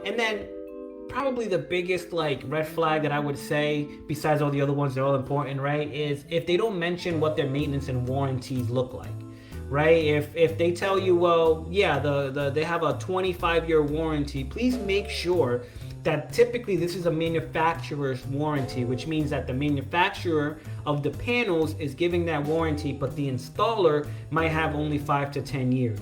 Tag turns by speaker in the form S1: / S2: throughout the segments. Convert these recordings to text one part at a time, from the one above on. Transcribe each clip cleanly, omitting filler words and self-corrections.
S1: And then probably the biggest like red flag that I would say, besides all the other ones, they're all important, right, is if they don't mention what their maintenance and warranties look like. Right? If they tell you, well, yeah, they have a 25-year warranty, please make sure that typically this is a manufacturer's warranty, which means that the manufacturer of the panels is giving that warranty, but the installer might have only 5 to 10 years.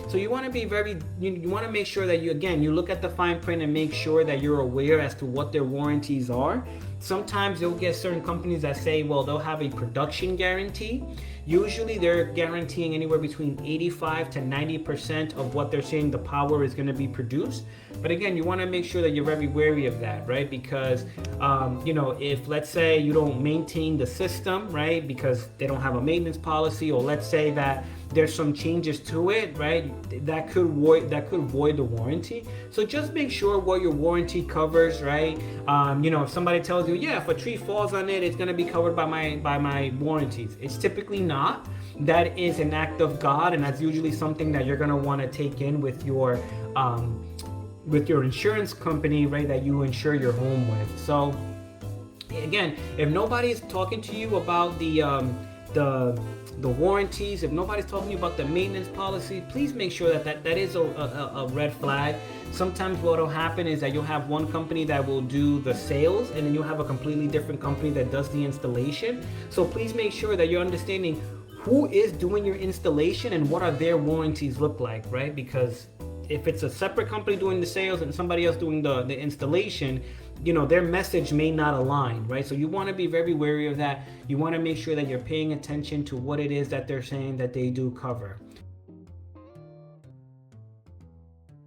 S1: So you want to be you want to make sure that you look at the fine print and make sure that you're aware as to what their warranties are. Sometimes you'll get certain companies that say, well, they'll have a production guarantee. Usually they're guaranteeing anywhere between 85 to 90% of what they're saying the power is going to be produced. But again, you want to make sure that you're very wary of that, right? Because, if let's say you don't maintain the system, right, because they don't have a maintenance policy, or let's say that there's some changes to it, right, that could void the warranty. So just make sure what your warranty covers, right? If somebody tells you, yeah, if a tree falls on it, it's going to be covered by my warranties. It's typically not. That is an act of God, and that's usually something that you're going to want to take in with your insurance company, right, that you insure your home with. So again, if nobody's talking to you about the warranties, if nobody's talking to you about the maintenance policy, please make sure that is a red flag. Sometimes what will happen is that you'll have one company that will do the sales, and then you'll have a completely different company that does the installation. So please make sure that you're understanding who is doing your installation and what are their warranties look like, right? Because if it's a separate company doing the sales and somebody else doing the installation, their message may not align, right? So you want to be very wary of that. You want to make sure that you're paying attention to what it is that they're saying that they do cover.